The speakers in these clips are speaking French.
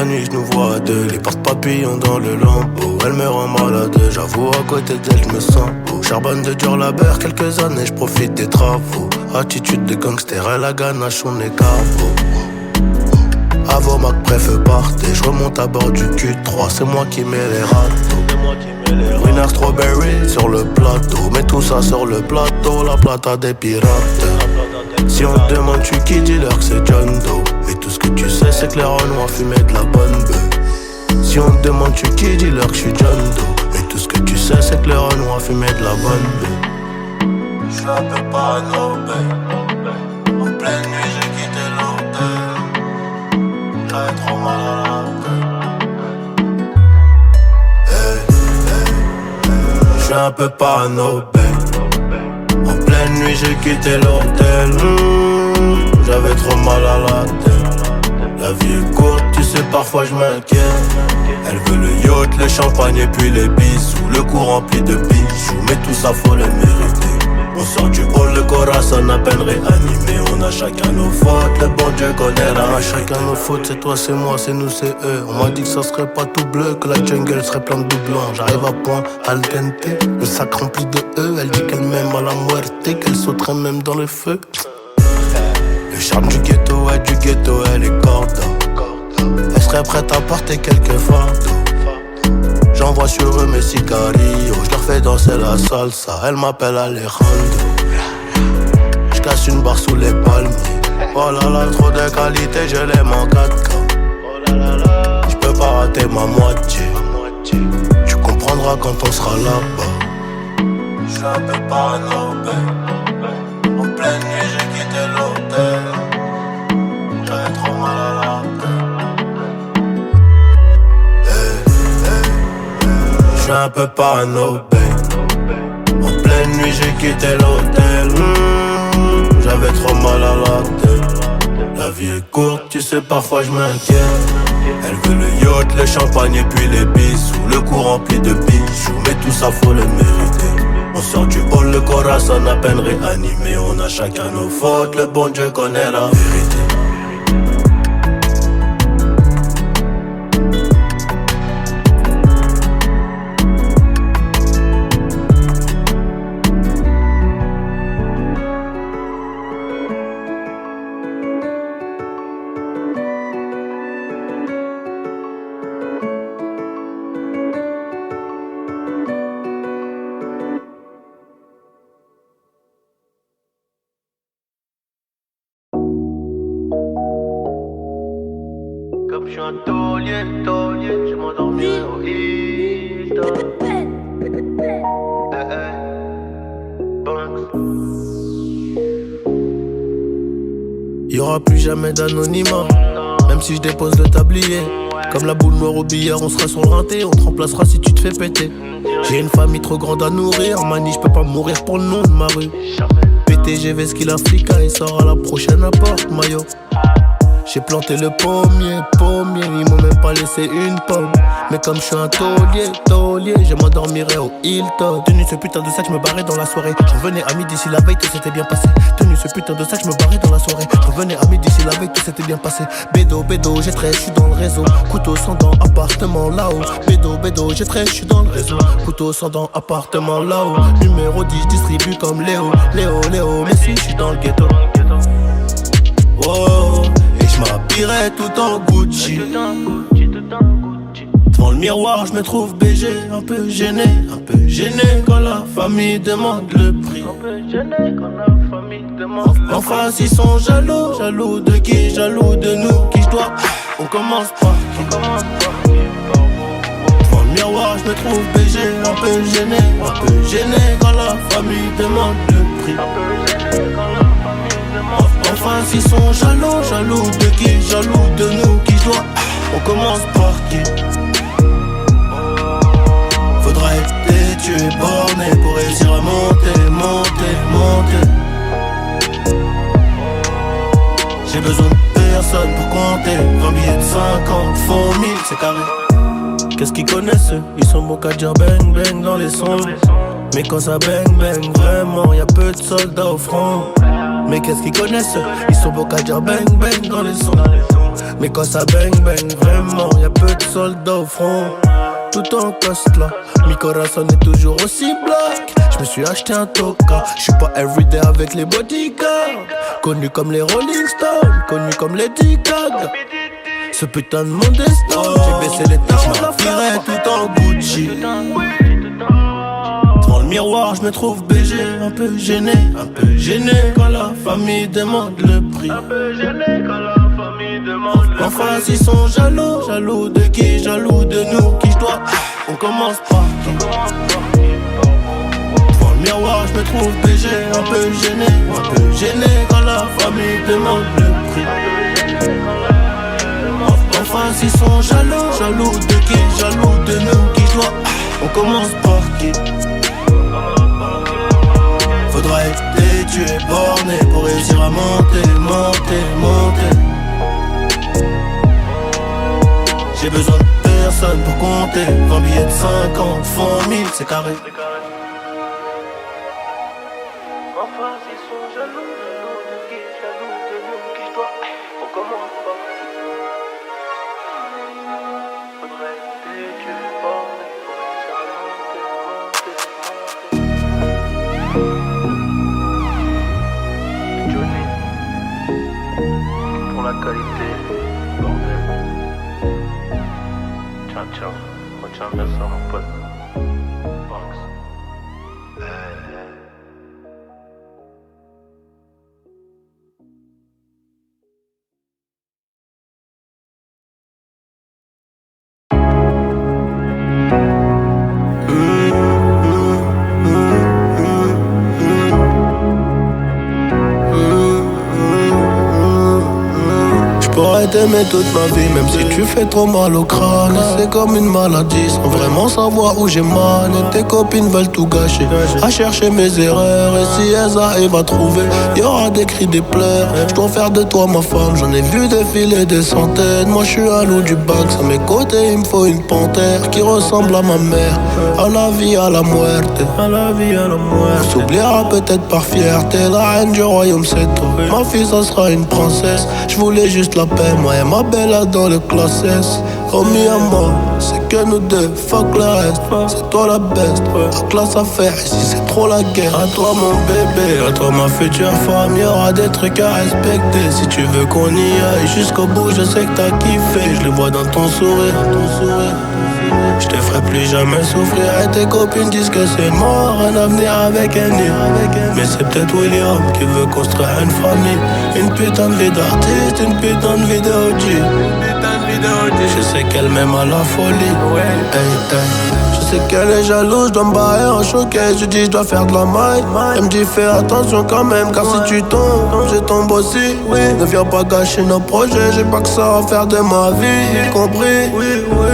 La nuit je nous vois à deux, les portes papillons dans le lambeau. Elle me rend malade, j'avoue à côté d'elle je me sens beau. Charbonne de dur labeur, quelques années je profite des travaux. Attitude de gangster, elle a ganache, on est capot. Avant ma préf partez, je remonte à bord du Q3, c'est moi qui mets les râteaux. Winner strawberry sur le plateau, mets tout ça sur le plateau, la plata des pirates. Si on te demande tu qui, dis-leur que c'est John Doe. Mais tout ce que tu sais c'est que les Renois fumaient de la bonne bœuf. Si on te demande tu qui, dis-leur que je suis John Doe. Mais tout ce que tu sais c'est que les Renois fumaient de la bonne bœuf. J'suis un peu parano, babe. En pleine nuit j'ai quitté l'hôtel. J'avais trop mal à la tête. J'suis un peu parano, babe. En pleine nuit j'ai quitté l'hôtel. J'avais trop mal à la tête. La vie est courte, tu sais parfois je m'inquiète. Elle veut le yacht, le champagne et puis les bisous. Le cou rempli de bijoux, mais tout ça faut le mériter. On sort du hall, le corazon à peine réanimé. On a chacun nos fautes, le bon Dieu connaît la. On a chacun nos fautes, c'est toi, c'est moi, c'est nous, c'est eux. On m'a dit que ça serait pas tout bleu, que la jungle serait plein de doublons. J'arrive à point, al dente, le sac rempli de eux. Elle dit qu'elle m'aime à la muerte, qu'elle sauterait même dans le feu. Le charme du ghetto, elle est corda. Elle serait prête à porter quelques fardeaux. J'envoie sur eux mes sicarios, je leur fais danser la salsa. Elle m'appelle Alejandro. J'casse une barre sous les palmiers. Oh là là, trop de qualité, je l'aime en 4K. J'peux pas rater ma moitié. Tu comprendras quand on sera là-bas. J'suis un peu parano, babe. En pleine nuit j'ai quitté l'hôtel. J'avais trop mal à la tête. J'suis un peu parano, babe. En pleine nuit j'ai quitté l'hôtel. J'avais trop mal à la tête. La vie est courte, tu sais parfois je m'inquiète. Elle veut le yacht, le champagne et puis les bisous. Le cou rempli de bijoux, mais tout ça faut le mériter. On sort du hall, le corazon à peine réanimé. On a chacun nos fautes, le bon Dieu connaît la vérité. Comme je suis un taulier, je m'endormirai au Hilton. Y'aura plus jamais d'anonymat, même si je dépose le tablier. Comme la boule noire au billard, on sera sur le rinté. On te remplacera si tu te fais péter. J'ai une famille trop grande à nourrir. Mani, je peux pas mourir pour le nom de ma rue. PTGV, ce qu'il a flica, il sort à la prochaine apporte, maillot. J'ai planté le pommier, ils m'ont même pas laissé une pomme. Mais comme je suis un taulier, je m'endormirai au Hilton. Tenu ce putain de sac, je me barrais dans la soirée. Je revenais à midi si la veille tout s'était bien passé. Tenu ce putain de sac, je me barrais dans la soirée. Je revenais à midi si la veille tout s'était bien passé. Bédo, j'ai trait, je suis dans le réseau. Couteau sans dents, appartement là-haut. Bédo, j'ai trait, je suis dans le réseau. Couteau sans dents, appartement là-haut. Numéro 10, distribue comme Léo, mais si je suis dans le ghetto. Oh, et je m'habillerai tout en Gucci. Devant le miroir, je me trouve BG, un peu gêné quand la famille demande le prix. En face, ils sont jaloux de qui? Jaloux de nous, qui je dois. On commence par qui? Devant le miroir, je me trouve BG, un peu gêné quand la famille demande le prix. En face, ils sont jaloux de qui? Jaloux de nous, qui je dois. On commence par qui? Faudra être têtu et borné pour réussir à monter. J'ai besoin de personne pour compter. 20 billets de 50, faux 1000, c'est carré. Qu'est-ce qu'ils connaissent eux? Ils sont bons qu'à dire bang bang dans les sons. Mais quand ça bang bang vraiment, y'a peu de soldats au front. Mais qu'est-ce qu'ils connaissent? Ils sont beaux qu'à dire bang bang dans les sons. Mais quand ça bang bang vraiment, y'a peu de soldats au front. Tout en coste là, mi corazon est toujours aussi black. Je me suis acheté un toka, je suis pas everyday avec les bodyguards. Connu comme les Rolling Stones, connu comme les Gaga. Ce putain de monde est stone. J'ai baissé les tarons, je m'affirais tout en Gucci. Devant le miroir, je me trouve BG, un peu gêné quand la famille demande le prix. Un peu gêné quand la famille demande le prix. En face, ils sont jaloux, jaloux de qui? Jaloux de nous, qui je dois. On commence par qui? Devant le miroir, je me trouve BG, un peu gêné quand la famille demande le prix. En face, ils sont jaloux, jaloux de qui? Jaloux de nous, qui je dois. On commence par qui? Faudra être têtu et borné pour réussir à monter. J'ai besoin de personne pour compter. 20 billets de 50 font 1000, c'est carré. Enfin, ils sont jaloux de qui? Jaloux de nous, qui je dois. On commence par qui? Faudrait être têtu et borné pour réussir à la qualité, bordel. Tiens, retiens bien ça mon pote. Banks. J'pourrais t'aimer toute ma vie, même si tu fais trop mal au crâne. C'est comme une maladie, sans vraiment savoir où j'ai mal. Et tes copines veulent tout gâcher, à chercher mes erreurs. Et si elles arrivent à trouver, y'aura des cris, des pleurs. J'dois faire de toi ma femme, j'en ai vu défiler des centaines. Moi j'suis un loup du bac, à mes côtés il me faut une panthère qui ressemble à ma mère. À la vie, à la muerte, à la vie, à la muerte. On s'oubliera peut-être par fierté, la reine du royaume c'est toi. Ma fille ça sera une princesse, j'voulais juste la paix, moi et ma belle dans le classe S. Oh mi amor, c'est que nous deux, fuck le reste. C'est toi la best, la classe à faire, ici c'est trop la guerre. À toi mon bébé, à toi ma future femme, y'aura des trucs à respecter. Si tu veux qu'on y aille jusqu'au bout, je sais que t'as kiffé. Je le vois dans ton sourire, je te ferai plus jamais souffrir. Et tes copines disent que c'est mort, un avenir avec un nid. Mais c'est peut-être William qui veut construire une famille. Une putain de vie d'artiste, une putain de vie de OG. Je sais qu'elle m'aime à la folie. Je sais qu'elle est jalouse, je dois me barrer en showcase. Je dis je dois faire de la maille. Elle me dit fais attention quand même, car si tu tombes, je tombe aussi. Ne viens pas gâcher nos projets, j'ai pas que ça à faire de ma vie, compris?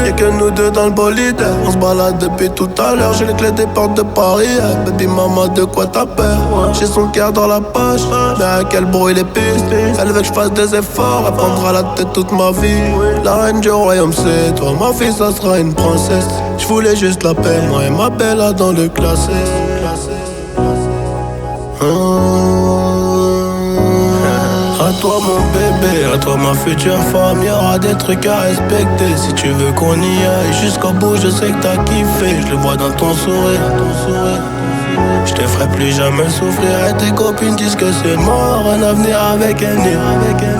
Y'a que nous deux dans le bolide, on se balade depuis tout à l'heure. J'ai les clés des portes de Paris. Baby maman, de quoi t'as peur? J'ai son cœur dans la poche, mais à quel bruit les pistes. Elle veut que je fasse des efforts, elle prendra la tête toute ma vie. La reine du royaume c'est toi, ma fille ça sera une princesse. Je voulais juste la paix, moi et ma belle là dans le classé. À toi mon bébé, à toi ma future femme, y'aura des trucs à respecter. Si tu veux qu'on y aille jusqu'au bout, je sais que t'as kiffé. Je le vois dans ton sourire, je te ferai plus jamais souffrir. Et tes copines disent que c'est mort, un avenir avec un nid.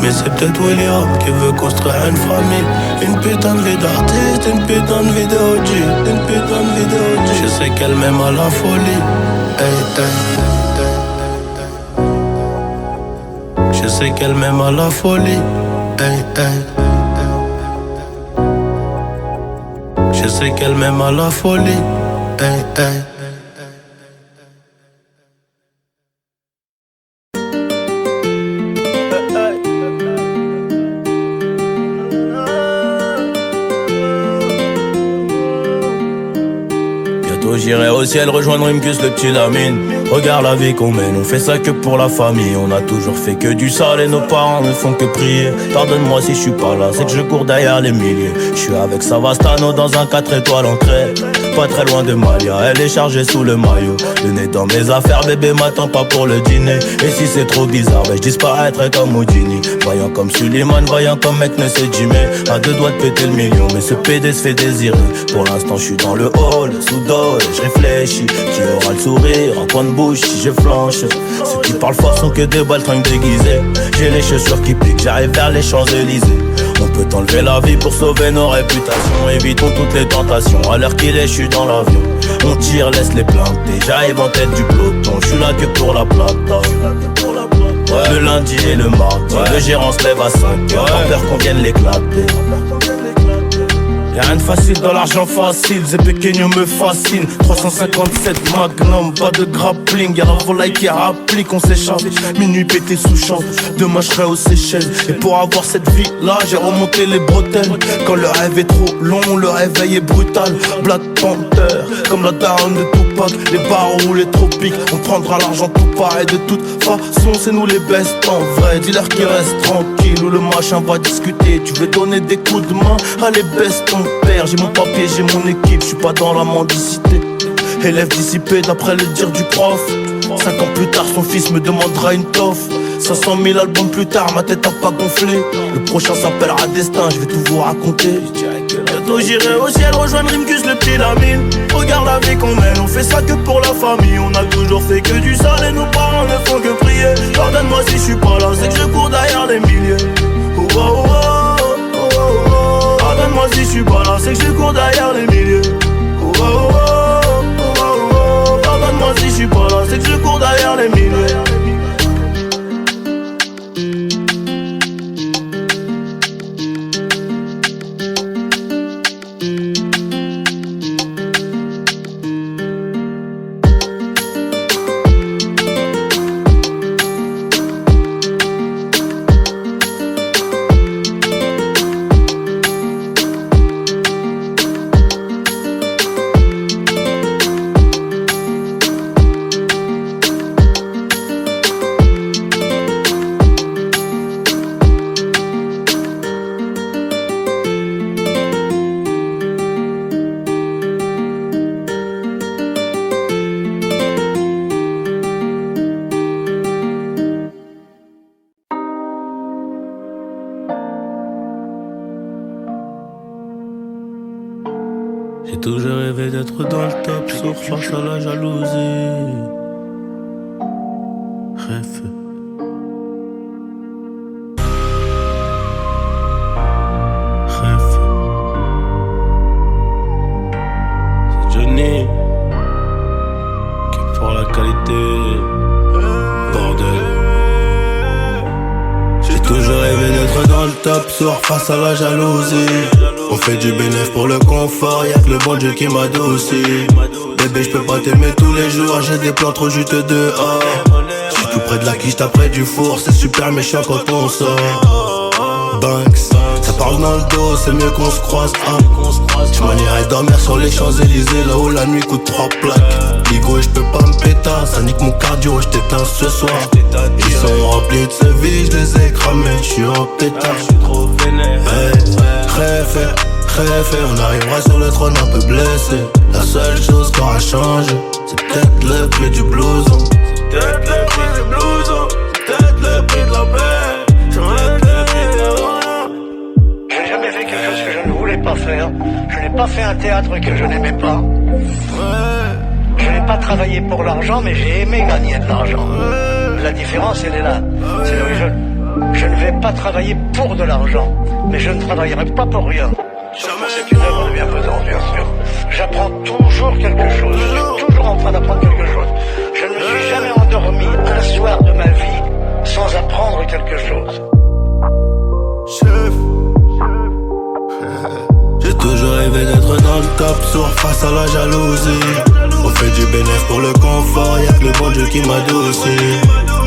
Mais c'est peut-être William qui veut construire une famille. Une putain de vie d'artiste, une putain de vie de OG. Une putain de vie de OG. Je sais qu'elle m'aime à la folie. Je sais qu'elle m'aime à la folie. Je sais qu'elle m'aime à la folie. J'irai au ciel rejoindre Rimkus, le petit Lamine. Regarde la vie qu'on mène, on fait ça que pour la famille. On a toujours fait que du sale et nos parents ne font que prier. Pardonne-moi si je suis pas là, c'est que je cours derrière les milliers. Je suis avec Savastano dans un 4 étoiles entrée. pas très loin de Malia, elle est chargée sous le maillot. Le nez dans mes affaires, bébé m'attend pas pour le dîner. Et si c'est trop bizarre, je disparaîtrai comme Houdini. Voyant comme Suleiman, voyant comme mec ne sait Jimmy. À deux doigts de péter le million, mais ce PD se fait désirer. Pour l'instant je suis dans le hall, sous dos, je réfléchis. Qui aura le sourire, en coin de bouche si je flanche. Ceux qui parlent fort sont que des baltringues déguisés. J'ai les chaussures qui piquent, j'arrive vers les Champs-Élysées. On peut enlever la vie pour sauver nos réputations. Évitons toutes les tentations, à l'heure qu'il est je suis dans l'avion. On tire, laisse les planter, j'arrive en tête du peloton. Je suis là que pour la plata. Ouais. Le lundi et le mardi, ouais. Le gérant se lève à 5h, pas peur qu'on vienne l'éclater. Y'a rien de facile dans l'argent facile, Zé Pequeño me fascine. 357 Magnum, pas de grappling. Y'a la volaille qui rapplique, on s'échappe. Minuit pété sous champ, demain je serai aux Seychelles. Et pour avoir cette vie là, j'ai remonté les bretelles. Quand le rêve est trop long, le réveil est brutal. Black Panther, comme la daronne de Tupac. Les barreaux ou les tropiques, on prendra l'argent tout pareil. De toute façon c'est nous les best en vrai. Dis-leur qu'ils restent tranquilles ou le machin va discuter. Tu veux donner des coups de main, allez baisse ton père. J'ai mon papier, j'ai mon équipe, je suis pas dans la mendicité. Élève dissipé d'après le dire du prof. 5 ans plus tard son fils me demandera une toffe. 500 000 albums plus tard, ma tête a pas gonflé. Le prochain s'appellera Destin, je vais tout vous raconter. Bientôt j'irai au ciel rejoindre Rimkus le petit Lamine. Regarde la vie qu'on mène, on fait ça que pour la famille. On a toujours fait que du sale et nos parents ne font que prier. Pardonne-moi si je suis pas là, c'est que je cours derrière les milliers. Oh oh oh oh oh oh. Pardonne-moi si je suis pas là, c'est que je cours derrière les milliers. Oh oh oh oh oh oh. Pardonne-moi si je suis pas là, c'est que je cours derrière les milliers. J'ai toujours rêvé d'être dans le top, sauf face à la jalousie. Rêve. Rêve. C'est Johnny qui est pour la qualité. Bordel. J'ai toujours rêvé d'être dans le top, sauf face à la jalousie. On fait du bénéf pour le confort, y'a que le bon Dieu qui m'adoucit. Bébé j'peux pas t'aimer tous les jours, j'ai des plans trop juteux dehors. J'suis tout près de la quiche, t'après du four, c'est super méchant quand on sort. Banks, ça parle dans le dos, c'est mieux qu'on se croise. Tu m'en irais dormir sur les Champs-Élysées, là où la nuit coûte 3 plaques. Ligo et j'peux pas me péter, ça nique mon cardio, j't'éteins ce soir. Ils sont remplis de ce vie, j'les ai cramés, j'suis en pétard. Rêve, on arrivera sur le trône un peu blessé. La seule chose qui aura changé, c'est peut-être le prix du blouson. C'est peut-être le prix du blouson, c'est peut-être le prix de la paix. J'ai jamais fait quelque chose que je ne voulais pas faire. Je n'ai pas fait un théâtre que je n'aimais pas. Je n'ai pas travaillé pour l'argent, mais j'ai aimé gagner de l'argent. La différence, elle est là. C'est que je ne vais pas travailler pour de l'argent, mais je ne travaillerai pas pour rien. C'est une œuvre de bienfaisance, bien sûr. J'apprends toujours quelque chose. Je suis toujours en train d'apprendre quelque chose. Je ne me suis jamais endormi un soir de ma vie sans apprendre quelque chose. Chef. J'ai toujours rêvé d'être dans le top, sourd face à la jalousie. On fait du bénéf pour le confort, y'a que le bon Dieu qui m'adoucit.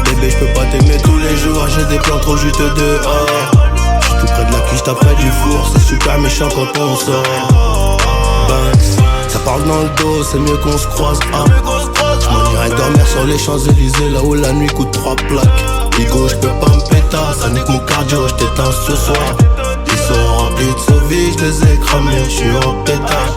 Bébé j'peux pas t'aimer tous les jours, j'ai des plans trop juteux dehors. Tout près de la quiche, t'après du four, c'est super méchant quand on sort. Banks, ça parle dans le dos, c'est mieux qu'on se croise. J'm'en irais dormir sur les Champs-Élysées, là où la nuit coûte 3 plaques. Ligo, j'peux pas me péter, ça nique mon cardio, j't'éteins ce soir. Ils sont remplis de ce vie, j'les ai cramés, j'suis en pétard.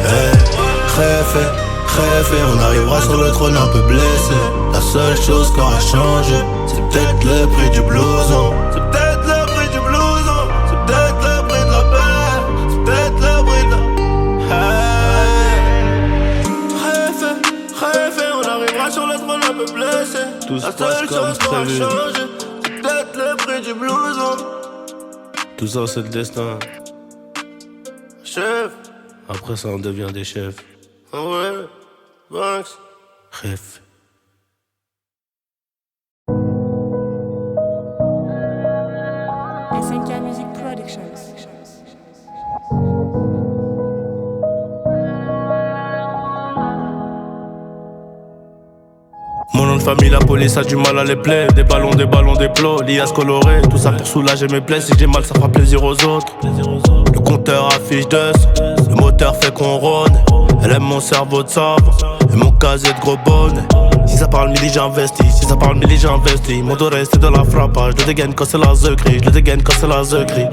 Hey. Rêver, on arrivera sur le trône un peu blessé. La seule chose qui aura changé, c'est peut-être le prix du blouson. C'est peut-être le prix du blouson. C'est peut-être le prix de la paix. C'est peut-être le prix de la... Rêver, on arrivera sur le trône un peu blessé. Tout se la passe seule comme chose qui aura prévu. changé, c'est peut-être le prix du blouson. Tout ça c'est le destin. Chef. Après ça on devient des chefs. Ah ouais, Banks. Rêve. SNK Music Productions. Mon nom de famille, la police a du mal à les plaies. Des ballons, des plots, l'IAS coloré. Tout ça pour soulager mes plaies. Si j'ai mal, ça fera plaisir aux autres. Le compteur affiche 200. Le moteur fait qu'on ronne. Elle aime mon cerveau de sable et mon casier de gros bonnet. Si ça parle mili, j'investis. Si ça parle mili, j'investis. Mon dos reste de la frappage. Je le dégaine quand c'est la zeuterie. Je le dégaine quand c'est la zeuterie.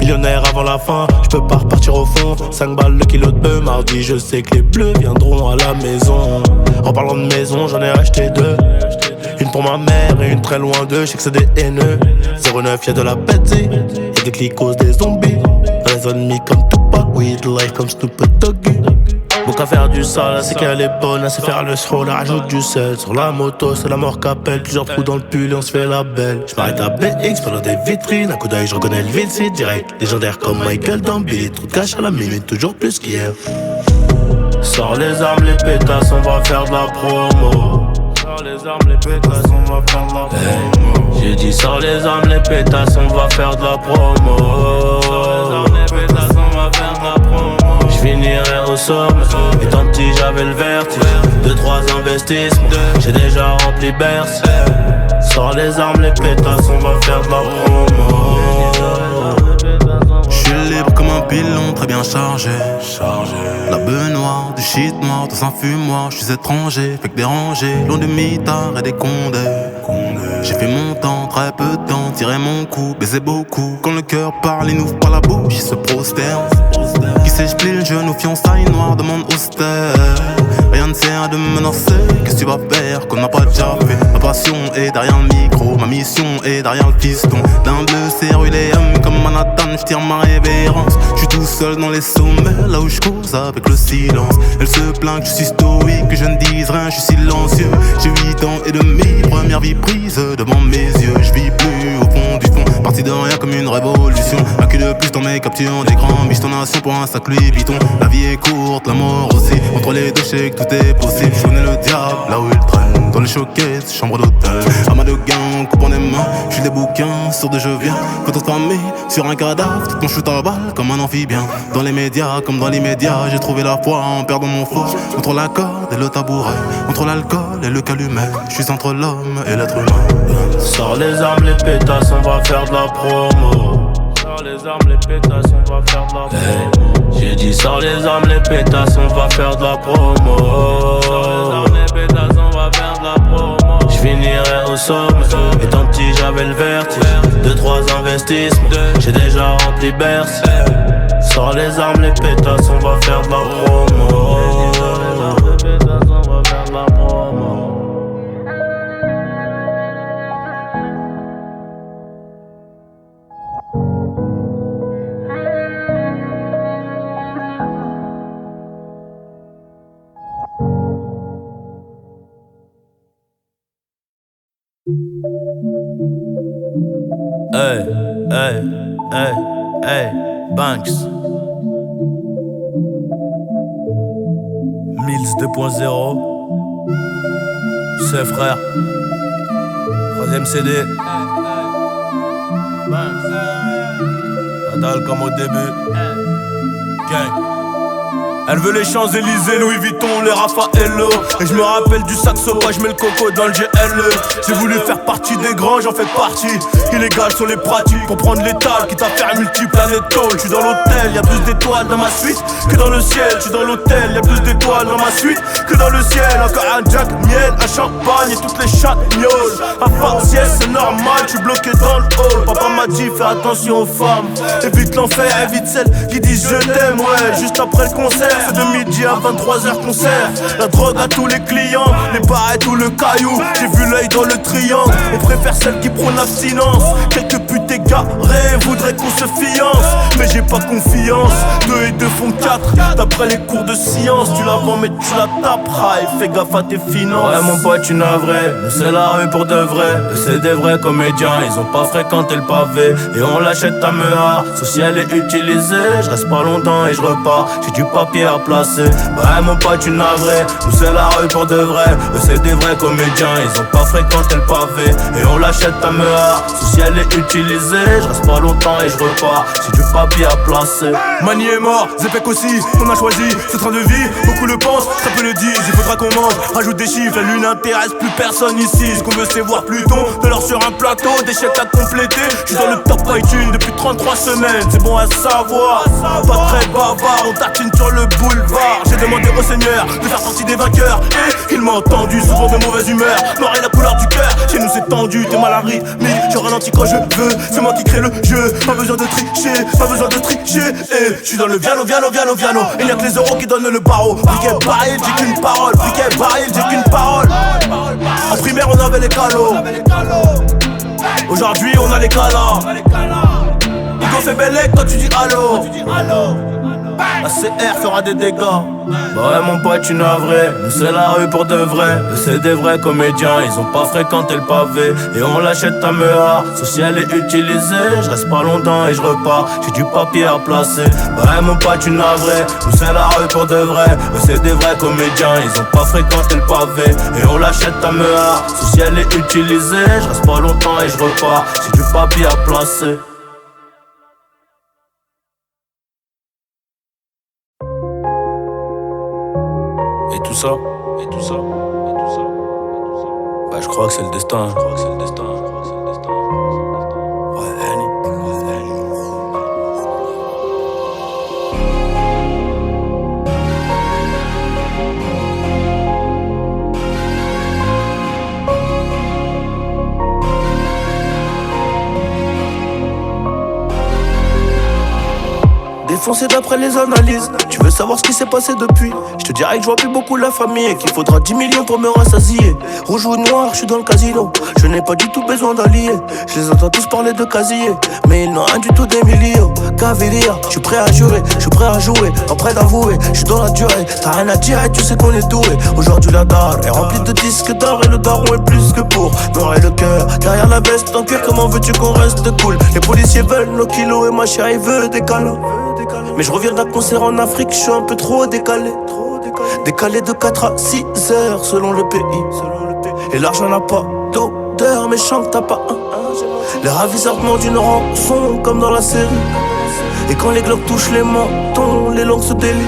Millionnaire avant la fin, je peux pas repartir au fond. 5 balles le kilo de bœuf. Mardi, je sais que les bleus viendront à la maison. En parlant de maison, j'en ai acheté 2. Une pour ma mère et une très loin d'eux. Je sais que c'est des haineux. 09, y'a de la bêtise. Y'a des clicos, des zombies. Raisonne me comme Tupac. Weed life comme Stupid Doggy. Bon qu'à faire du sale, c'est qu'elle est bonne, elle sait faire le slow, elle rajoute du sel. Sur la moto, c'est la mort qu'appelle, plusieurs trous dans le pull et on se fait la belle. J'm'arrête à BX pendant des vitrines, un coup d'œil, je reconnais le vide, c'est direct. Légendaire comme Michael dans Billy, trop de cash à la minute, toujours plus qu'hier. Sors les armes, les pétasses, on va faire de la promo. Sors les armes, les pétasses, on va faire de la promo. J'ai dit sors les armes, les pétasses, on va faire de la promo. Sors les armes, les pétasses, on va faire de la promo. J'finirai au sommet, étant petit j'avais le vertige. 2-3 investissements, j'ai déjà rempli Bercy. Sors les armes, les pétasses, on va faire de la promo. J'suis libre comme un pilon très bien chargé. La beuh noire, du shit noir, dans un fumoir. J'suis étranger, fait que dérangé, loin de mitards et des condés. J'ai fait mon temps, très peu de temps, tiré mon coup, baiser beaucoup. Quand le cœur parle, il n'ouvre pas la bouche, il se prosterne. Qui sait, j'plie le genou, fiançailles noire, demande austère. Rien ne sert de me menacer, qu'est-ce que tu vas faire qu'on n'a pas déjà fait? Ma passion est derrière le micro, ma mission est derrière le piston. D'un bleu céruléum comme Manhattan, j'tire ma révérence. J'suis tout seul dans les sommets, là où j'cause avec le silence. Elle se plaint que je suis stoïque, que je ne dise rien, je suis silencieux. J'ai 8 ans et demi, première vie prise devant mes yeux. Je vis plus au fond du fond, parti de rien comme une révolution. Un cul de plus dans mes captures d'écran, biche ton nation pour un sac Louis Vuitton. La vie est courte, la mort aussi, entre les deux chèques tout est possible. Je connais le diable, là où il traîne, dans les choquettes, chambre d'hôtel. Amas de gain, coupe en des mains, j'suis des bouquins, sur de je viens. Quand on famille, sur un cadavre, tout mon shoot à balle comme un amphibien. Dans les médias, comme dans l'immédiat, j'ai trouvé la foi en perdant mon faux. Entre la corde et le tabouret, entre l'alcool et le calumet, j'suis entre l'homme et l'être humain. Sors les armes, les pétasses, on va faire de la promo. Sors les armes, les pétasses, on va faire de la promo. J'ai dit sors les armes, les pétasses, on va faire de la promo. Sors les armes, les pétasses, on va faire de la promo. J'finirai au sommet, étant petit j'avais le vertige. 2-3 investissements, j'ai déjà rempli Bercy. Sors les armes, les pétasses, on va faire de la promo. Les pétasses, on va faire de la promo. Hey, hey, hey, hey, Banks. Mills 2.0. C'est frère. 3ème CD. Banks. La dalle comme au début. Gang. Elle veut les Champs-Élysées, Louis Vuitton, les Raffaello. Et je me rappelle du sac sauvage, je mets le coco dans le GLE. J'ai voulu faire partie des grands, j'en fais partie. Illégal sur les pratiques, pour prendre l'étal, quitte à faire multiplanétaux. Je suis dans l'hôtel, y'a plus d'étoiles dans ma suite que dans le ciel. Je suis dans l'hôtel, y'a plus d'étoiles dans ma suite que dans le ciel. Encore un Jack, miel, un champagne et toutes les chatgnoles. À faciès, c'est normal, je suis bloqué dans le hall. Papa m'a dit, fais attention aux femmes. Évite l'enfer, évite celles qui disent je t'aime, ouais. Juste après le concert, C'est de midi à 23h qu'on sert la drogue à tous les clients, les bars et tout le caillou. J'ai vu l'œil dans le triangle. On préfère celle qui prône l'abstinence. Quelques putes égarées voudraient qu'on se fiance, mais j'ai pas confiance. 2 et 2 font 4. D'après les cours de science, tu la vends mais tu la taperas. Et fais gaffe à tes finances. Ouais mon pote tu n'as vrai, c'est la rue pour de vrai. C'est des vrais comédiens, ils ont pas fréquenté le pavé. Et on l'achète à Mea, sauf si elle est utilisée. Je reste pas longtemps et je repars, j'ai du papier à placer. Ouais mon pote tu n'as vrai, c'est la rue pour de vrai. C'est des vrais comédiens, ils ont pas fréquenté le pavé. Et on l'achète à Mea, sauf si elle est utilisée. Je reste pas longtemps et je repars, j'ai du papier à placer. Mani est mort, Zepek aussi, on a choisi ce train de vie. Beaucoup le pensent, très peu le disent, il faudra qu'on mange. Rajoute des chiffres, la lune n'intéresse plus personne ici. Ce qu'on veut c'est voir Pluton, de l'or sur un plateau, des chèques à compléter. Je suis dans le top iTunes depuis 33 semaines, c'est bon à savoir. Pas très bavard, on tatine sur le boulevard. J'ai demandé au Seigneur de faire partie des vainqueurs, et il m'a entendu, souvent de mauvaise humeur. Noir est la couleur du cœur, chez nous c'est tendu. T'es mal à rythme, je ralentis quand je veux. C'est moi qui crée le jeu, pas besoin de tricher, pas besoin de tricher. Et je suis dans le viano. Il n'y a que les euros qui donnent le barreau. Briquet baril, j'ai qu'une parole. Briquet baril, j'ai qu'une parole. En primaire on avait les calos. Aujourd'hui on a les calas. Hugo fait bellec, toi tu dis allô. La CR fera des dégâts. Bah ouais mon pote tu n'as vrai, c'est la rue pour de vrai. C'est des vrais comédiens, ils ont pas fréquenté le pavé. Et on l'achète à Mea, sauf si elle est utilisée. Je reste pas longtemps et je repars, j'ai du papier à placer. Bah ouais mon pote tu n'as vrai, c'est la rue pour de vrai. C'est des vrais comédiens, ils ont pas fréquenté le pavé. Et on l'achète à Mea, sauf si elle est utilisée. Je reste pas longtemps et je repars, j'ai du papier à placer. Et tout ça, bah je crois que c'est le destin. Ouais, Annie. Défoncé d'après les analyses. Tu veux savoir ce qui s'est passé depuis? Je te dirais que je vois plus beaucoup la famille et qu'il faudra 10 millions pour me rassasier. Rouge ou noir, je suis dans le casino. Je n'ai pas du tout besoin d'alliés. Je les entends tous parler de casier, mais ils n'ont rien du tout d'Emilio Caviria. Je suis prêt à jurer, je suis prêt à jouer, pas prêt d'avouer. Je suis dans la durée, t'as rien à dire et tu sais qu'on est doué. Aujourd'hui la dalle est remplie de disques d'or et le daron est plus que pour noirrer le cœur. Derrière la veste en cuir, comment veux-tu qu'on reste cool? Les policiers veulent nos kilos et ma chérie veut des câlins. Mais je reviens d'un concert en Afrique, je suis un peu trop décalé. Décalé de 4 à 6 heures selon le pays. Et l'argent n'a pas d'odeur, mais je sens que t'as pas un. Les ravisseurs demandent une rançon comme dans la série. Et quand les globes touchent les mentons, les langues se délient.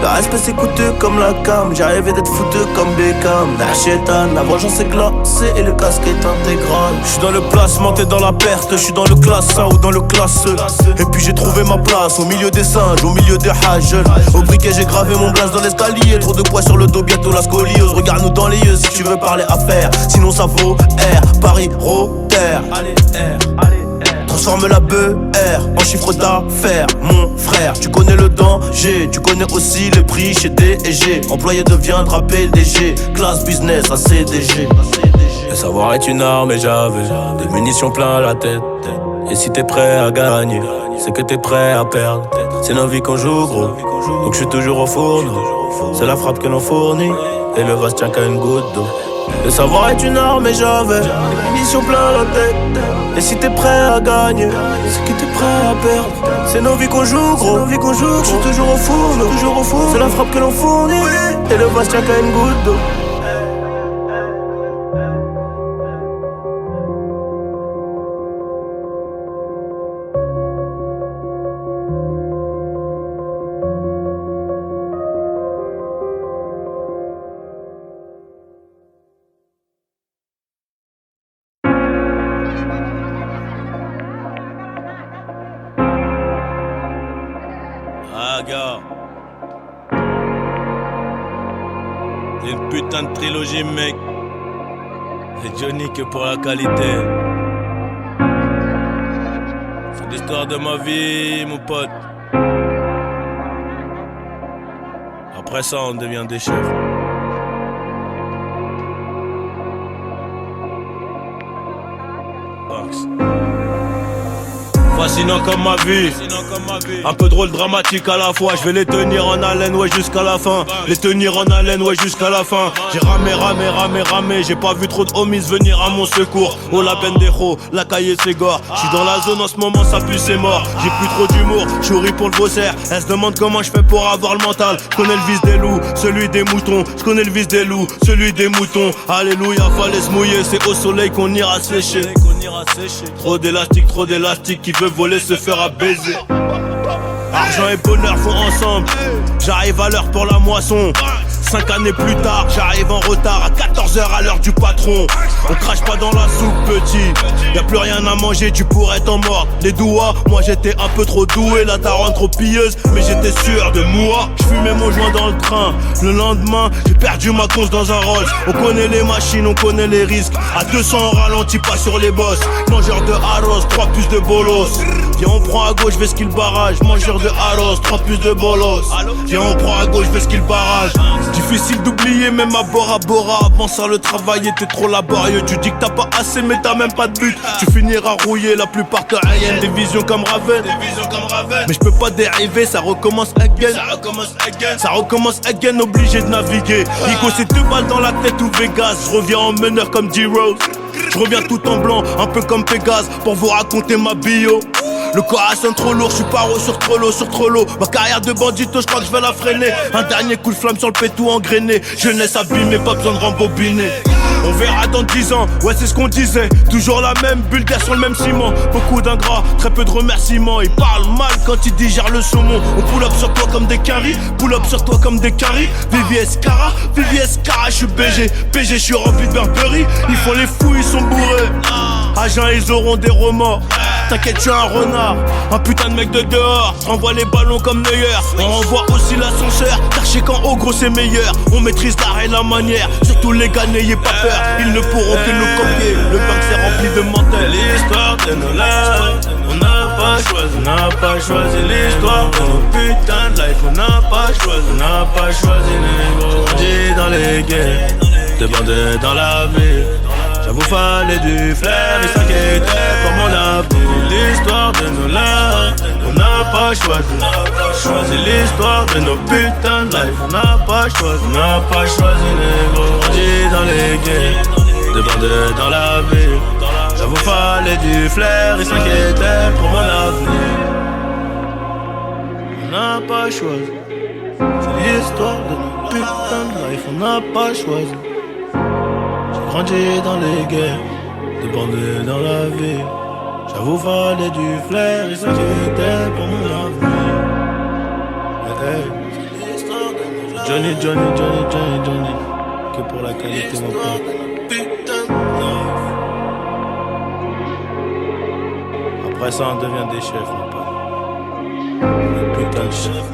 Le respect c'est coûteux comme la cam. J'ai rêvé d'être foutu comme Beckham. Nachétan, la vengeance est glacée et le casque est intégral. Je suis dans le placement, t'es dans la perte. Je suis dans le classe 1 ou dans le classe E. Et puis j'ai trouvé ma place au milieu des singes, au milieu des hages. Au briquet j'ai gravé mon blaze dans l'escalier. Trop de poids sur le dos, bientôt la scoliose. Regarde-nous dans les yeux si tu veux parler affaires. Sinon ça vaut R, Paris, Rotter. Allez R, allez. Transforme la BR en chiffre d'affaires, mon frère. Tu connais le danger, tu connais aussi le prix chez D&G. Employé deviendra PDG, classe business à CDG. Le savoir est une arme et j'avais des munitions plein la tête. Et si t'es prêt à gagner, c'est que t'es prêt à perdre. C'est nos vies qu'on joue gros, donc je suis toujours au fourneau. C'est la frappe que l'on fournit, et le vase tient qu'à une goutte d'eau. Le savoir est une arme et j'avais des munitions plein la tête. Et si t'es prêt à gagner, c'est que t'es prêt à perdre. C'est nos vies qu'on joue gros, je suis toujours au four, c'est la frappe que l'on fournit, et le vase tient qu'à une goutte d'eau. Gars, c'est une putain de trilogie mec. C'est Johnny que pour la qualité. C'est l'histoire de ma vie mon pote. Après ça, on devient des chefs. Fascinant comme ma vie, un peu drôle, dramatique à la fois. Je vais les tenir en haleine, ouais, jusqu'à la fin. Les tenir en haleine, ouais, jusqu'à la fin. J'ai ramé, j'ai pas vu trop de homies venir à mon secours. Oh la Bendejo, la cahier Ségor. J'suis dans la zone en ce moment, ça pue, c'est mort. J'ai plus trop d'humour, j'souris pour le bosser. Elle se demande comment je fais pour avoir le mental. J'connais le vice des loups, celui des moutons. J'connais le vice des loups, celui des moutons. Alléluia, fallait se mouiller, c'est au soleil qu'on ira sécher. Trop d'élastique, qui veut voler se fera baiser. Argent et bonheur vont ensemble. J'arrive à l'heure pour la moisson. 5 années plus tard, j'arrive en retard à 14h à l'heure du patron. On crache pas dans la soupe, petit. Y'a plus rien à manger, tu pourrais t'en mordre. Les doigts, moi j'étais un peu trop doué. La daronne trop pilleuse, mais j'étais sûr de moi. J'fumais mon joint dans le train. Le lendemain, j'ai perdu ma course dans un Rolls. On connaît les machines, on connaît les risques. À 200 on ralentit pas sur les bosses. Mangeur de arroz, 3 plus de bolos. Viens on prend à gauche, vais-ce qu'il barrage. Mangeur de arroz, 3 plus de bolos. Viens on prend à gauche, vais-ce qu'il barrage. Difficile d'oublier même à Bora Bora. Avant ça le travail était trop laborieux. Tu dis que t'as pas assez mais t'as même pas de but. Tu finiras rouillé, la plupart te haïennent. Des visions comme Raven. Mais je peux pas dériver, ça recommence again. Ça recommence again, obligé de naviguer. Nico c'est 2 balles dans la tête ou Vegas. Je reviens en meneur comme D-Rose. Je reviens tout en blanc, un peu comme Pégase. Pour vous raconter ma bio. Le corps sonne trop lourd, je suis paro sur trop l'eau. Ma carrière de bandito, je crois que je vais la freiner. Un dernier coup de flamme sur le pétou engrainé. Jeunesse abîmée, pas besoin de rembobiner. On verra dans 10 ans, ouais c'est ce qu'on disait. Toujours la même bulle d'air sur le même ciment. Beaucoup d'ingrats, très peu de remerciements. Ils parlent mal quand ils digèrent le saumon. On pull up sur toi comme des caries. Pull up sur toi comme des caries. VVS Cara, je suis BG. je suis rempli de Burberry. Ils font les fous, ils sont bourrés. Agents, ils auront des remords. T'inquiète, tu es un renard, un putain de mec de dehors. Renvoie les ballons comme Neuer. On renvoie aussi l'ascenseur, car chez quand au gros c'est meilleur. On maîtrise l'art et la manière. Surtout les gars, n'ayez pas peur. Ils ne pourront que nous copier. Le banc c'est rempli de menteurs. L'histoire de nos lives, on n'a pas choisi l'histoire de nos putains de life. On n'a pas choisi les gros. On dit dans les guerres, des bandits dans la ville. J'avoue fallait du flair et s'inquiéter pour mon avenir. L'histoire de nos lives, on n'a pas choisi l'histoire de nos putains de life. On n'a pas choisi les gros. On dit dans les guerres, des bandits dans la ville. J'avoue fallait du flair et s'inquiéter pour mon avenir. On n'a pas choisi, c'est l'histoire de nos putains de life. On n'a pas choisi. Grandi dans les guerres, des bandits dans la ville. J'avoue fallait du flair et s'inquiéter pour mon avenir. Johnny, que pour la qualité mon pote. Après ça on devient des chefs mon pote. Putain de chef.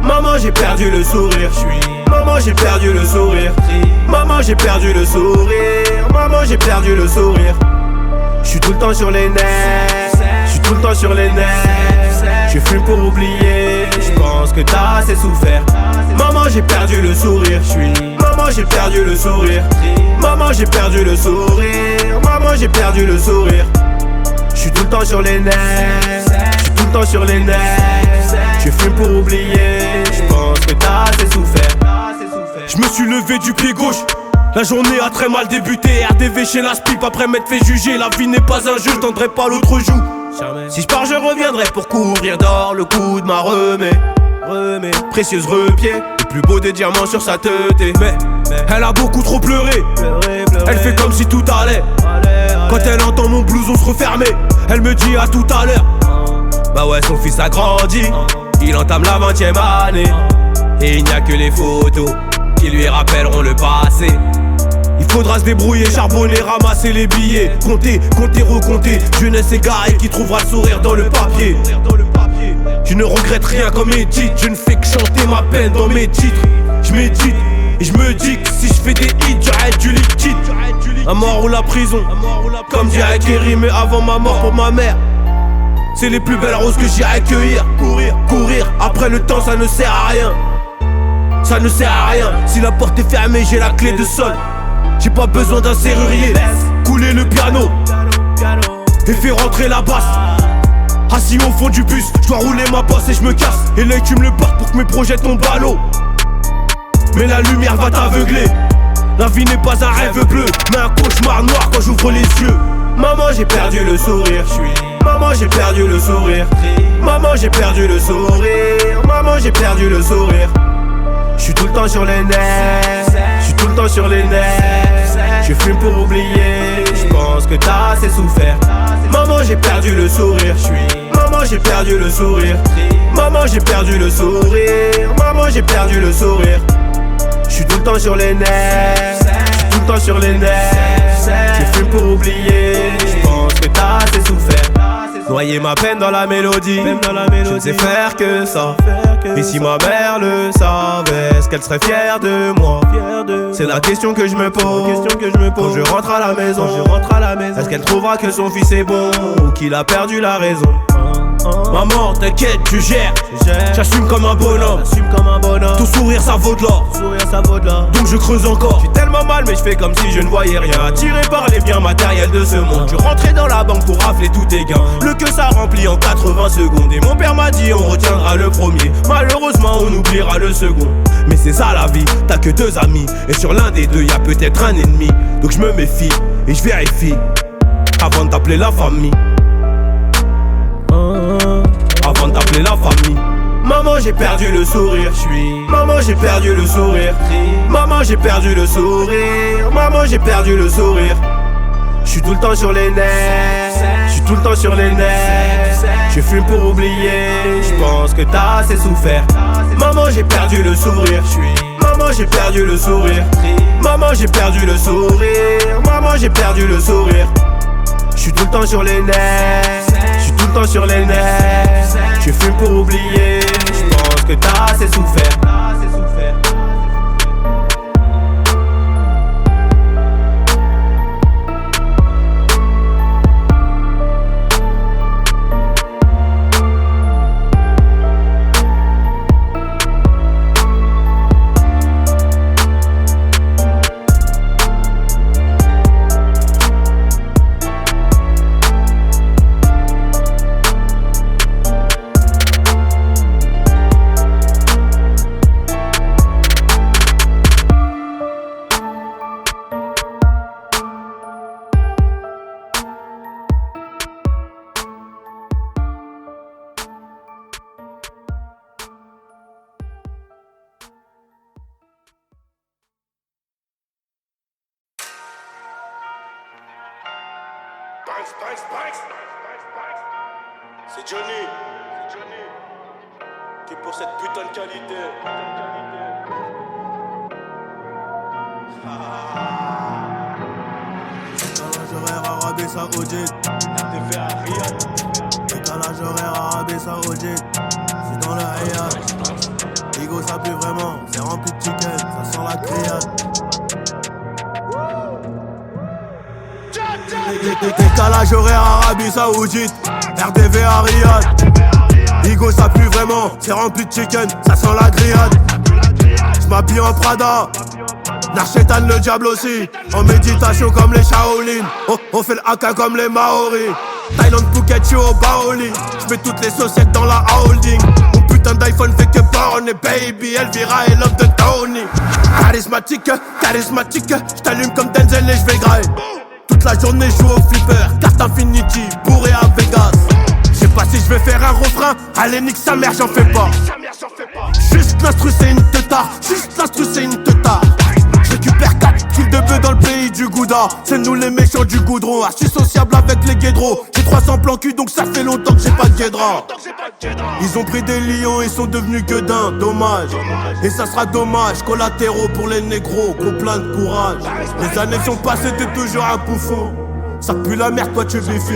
Maman j'ai perdu le sourire, maman j'ai perdu le sourire. Maman j'ai perdu le sourire, maman j'ai perdu le sourire. J'suis tout le temps sur les nerfs, j'suis tout le temps sur les nerfs. Je fume pour oublier, j'pense que t'as assez souffert. Maman j'ai perdu le sourire, maman j'ai perdu le sourire. Maman j'ai perdu le sourire, maman j'ai perdu le sourire. J'suis tout le temps sur les nerfs, j'suis tout le temps sur les nerfs. Je fume pour oublier, j'pense que t'as assez souffert. Je me suis levé du pied gauche, la journée a très mal débuté. RDV chez la Spip après m'être fait juger. La vie n'est pas un jeu, je tendrai pas l'autre joue. Si je pars je reviendrai pour couvrir d'or le coup de ma remée. Précieuse repied, le plus beau des diamants sur sa teuté. Mais elle a beaucoup trop pleuré, Elle fait comme si tout allait. Quand elle entend mon blouson se refermer, elle me dit à tout à l'heure. Bah ouais, son fils a grandi, il entame la 20e année. Et il n'y a que les photos qui lui rappelleront le passé. Il faudra se débrouiller, charbonner, ramasser les billets. Compter, compter, recompter. Jeunesse égarée qui trouvera le sourire dans le papier. Je ne regrette rien comme Edith. Je ne fais que chanter ma peine dans mes titres. Je médite et je me dis que si je fais des hits, j'arrête du liquide. La mort ou la prison, comme dirait Kerry, mais avant ma mort pour ma mère. C'est les plus belles roses que j'irai cueillir. Courir, courir, après le temps ça ne sert à rien. Ça ne sert à rien, si la porte est fermée j'ai la clé de sol. J'ai pas besoin d'un serrurier. Couler le piano et faire rentrer la basse. Assis au fond du bus, je dois rouler ma bosse et je me casse. Et l'œil tu me le portes pour que mes projets tombent à l'eau. Mais la lumière va t'aveugler. La vie n'est pas un rêve bleu, mais un cauchemar noir quand j'ouvre les yeux. Maman j'ai perdu le sourire. Maman j'ai perdu le sourire. Maman j'ai perdu le sourire. Maman j'ai perdu le sourire. J'suis tout le temps sur les nerfs. J'suis tout le temps sur les nerfs. Je fume pour oublier. J'pense que t'as assez souffert. Maman j'ai perdu le sourire. Maman j'ai perdu le sourire. Maman j'ai perdu le sourire. Maman j'ai perdu le sourire. J'suis tout le temps sur les nerfs. J'suis tout le temps sur les nerfs. Je fume pour oublier. J'pense que t'as assez souffert. Noyer ma peine dans la mélodie. Je ne sais faire que ça. Et si ma mère le savait, est-ce qu'elle serait fière de moi? C'est la question que je me pose. Quand je rentre à la maison, est-ce qu'elle trouvera que son fils est bon ou qu'il a perdu la raison? Maman, t'inquiète, tu gères. J'assume comme un bonhomme. Ton sourire, ça vaut de l'or. Donc je creuse encore. J'ai tellement mal, mais je fais comme si je ne voyais rien. Attiré par les biens matériels de ce monde. Je rentrais dans la banque pour rafler tous tes gains. Le que ça remplit en 80 secondes. Et mon père m'a dit, on retiendra le premier. Malheureusement, on oubliera le second. Mais c'est ça la vie, t'as que deux amis. Et sur l'un des deux, y'a peut-être un ennemi. Donc je me méfie et je vérifie avant de t'appeler la famille. Avant de t'appeler la famille. Maman j'ai perdu le sourire. Maman j'ai perdu le sourire. Maman j'ai perdu le sourire. Maman j'ai perdu le sourire. J'suis tout le temps sur les nerfs. J'suis tout le temps sur les nerfs. Je fume pour oublier. J'pense que t'as assez souffert. Maman j'ai perdu le sourire. Maman j'ai perdu le sourire. Maman j'ai perdu le sourire. Maman j'ai perdu le sourire. J'suis tout le temps sur les nerfs. J'suis tout le temps sur les nerfs. Je fume pour oublier. J'pense que t'as assez souffert. C'est Johnny qui est pour cette putain de qualité. Décalage horaire Arabie Saoudite. RTV à Riyad. Décalage horaire Arabie Saoudite. C'est dans le Riyad. Ligo ça pue vraiment, c'est rempli de chicken, ça sent la criade. Décalage horaire Arabie Saoudite. RDV à Riyad. Ligo ça pue vraiment, c'est rempli de chicken, ça sent la grillade. J'm'habille en Prada, Narchetan le diable aussi. En méditation comme les Shaolin. On fait le haka comme les Maoris. Thaïlande, Phuket, je suis au Baoli. J'mets toutes les sociétés dans la holding. Mon putain d'iPhone fait que borne. Baby, Elvira et Love de Tony. Charismatique, charismatique. J't'allume comme Denzel et j'vais grailler. Toute la journée je joue au flipper. Carte Infinity, bourré à Vegas. J'sais pas si j'vais faire un refrain. Allez nique sa mère, j'en fais pas. Juste l'instru c'est une teutard. Juste l'instru c'est une teutard. J'récupère 4 kills de bœuf dans le pays du Gouda. là, c'est nous les méchants du goudron. Archi sociable avec les guédros. J'ai 300 plans cul donc ça fait longtemps que j'ai pas de guédra. Ils ont pris des lions et sont devenus gueudins, dommage. Et ça sera dommage, collatéraux pour les négros, gros plein de courage. Les années sont passées, t'es toujours un bouffon. Ça pue la merde, toi tu biffes.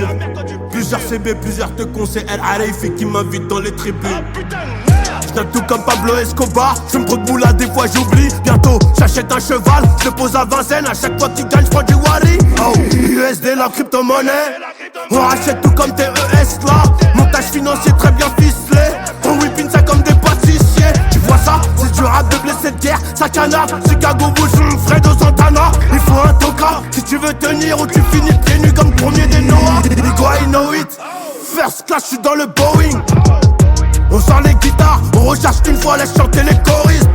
Plusieurs CB, plusieurs te conseillent. El Arifi qui m'invite dans les tribunes. J'naime tout comme Pablo Escobar. J'fume trop de boula, des fois j'oublie. Bientôt j'achète un cheval, je le pose à Vincennes. À chaque fois qu'il gagne, j'prends du Wari. Oh, USD, la crypto-monnaie. On rachète tout comme TES là. Montage financier très bien ficelé. On whippine ça comme des pâtissiers. Tu vois ça, c'est du rap de blessé de guerre. Ça canarde, Chicago Bulls, Fredo Santana. Il faut un toka si tu veux tenir ou tu finis pieds nus comme premier des Noah. Nico, I know it. First class, j'suis dans le Boeing. On sort les guitares, on recharge une fois, laisse chanter les choristes.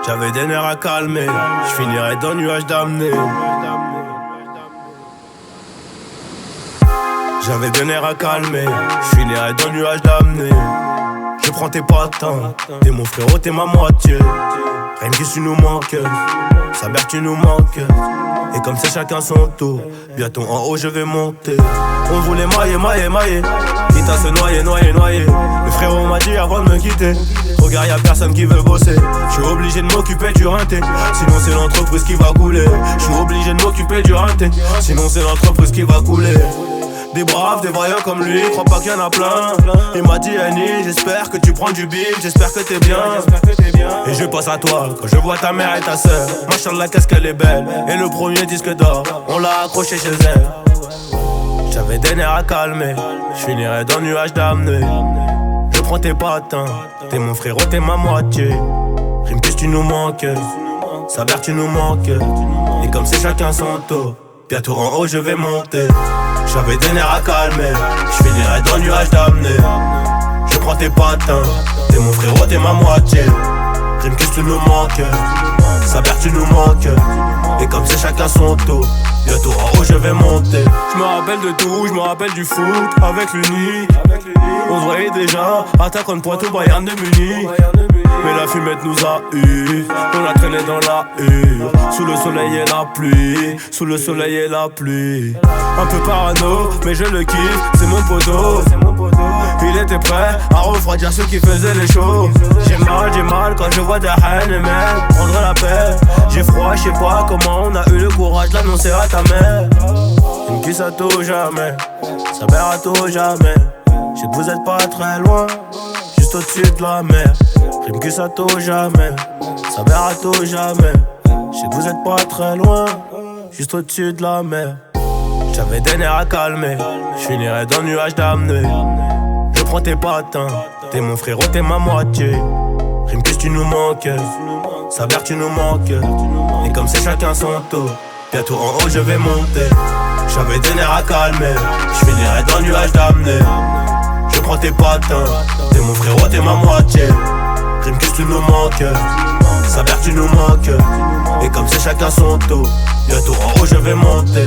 J'avais des nerfs à calmer, je finirais dans le nuage d'amener. J'avais des nerfs à calmer, je finirais dans le nuage d'amener. Je prends tes patins, t'es mon frérot, t'es ma moitié. Rien que tu nous manques, sa mère tu nous manques. Et comme c'est chacun son tour, bientôt en haut je vais monter. On voulait mailler, quitte à se noyer. Le frérot m'a dit avant de me quitter, regarde y'a personne qui veut bosser. J'suis obligé de m'occuper du rinté, sinon c'est l'entreprise qui va couler. J'suis obligé de m'occuper du rinté, sinon c'est l'entreprise qui va couler. Des braves, des vaillants comme lui, crois pas qu'il y en a plein. Il m'a dit Annie, j'espère que tu prends du bif, j'espère que t'es bien. Et je passe à toi quand je vois ta mère et ta sœur. Machallah qu'est-ce qu'elle est belle. Et le premier disque d'or, on l'a accroché chez elle. J'avais des nerfs à calmer, je finirais dans le nuage d'amener. Je prends tes patins, t'es mon frérot, t'es ma moitié. Rime que tu nous manques, s'avère tu nous manques. Et comme c'est chacun son tour, bientôt en haut je vais monter. J'avais des nerfs à calmer, je finirais dans le nuage d'amener. Je prends tes patins, t'es mon frérot, t'es ma moitié. Rime que tu nous manques, s'avère tu nous manques. Et comme c'est chacun son tour, bientôt en haut je vais monter. Je me rappelle de tout, je me rappelle du foot avec l'Uni. On se voyait déjà, attaquant de Poitou, Bayern de Munich. Mais la fumette nous a eu, on a traîné dans la hure. Sous le soleil et la pluie, sous le soleil et la pluie. Un peu parano, mais je le kiffe, c'est mon poteau. Il était prêt à refroidir ceux qui faisaient les shows. J'ai mal quand je vois des haines, mais prendre la paix. J'ai froid, je sais pas comment on a eu le courage d'annoncer à ta mère. Une kiss à tout jamais, sa mère à tout jamais. Je sais que vous êtes pas très loin, juste au-dessus de la mer. Rime que ça tout jamais, sa mère à tout jamais. Je sais que vous êtes pas très loin, juste au-dessus de la mer. J'avais des nerfs à calmer, je finirais dans le nuage d'amener. Je prends tes patins, t'es mon frérot, t'es ma moitié. Rime que tu nous manques, sa mère tu nous manques. Et comme c'est chacun son tour, bientôt en haut je vais monter. J'avais des nerfs à calmer, je finirais dans le nuage d'amener. Je prends tes patins, t'es mon frérot, t'es ma moitié. Rime que tu nous manques, sa mère tu nous manques. Et comme c'est chacun son tour, bientôt en haut je vais monter.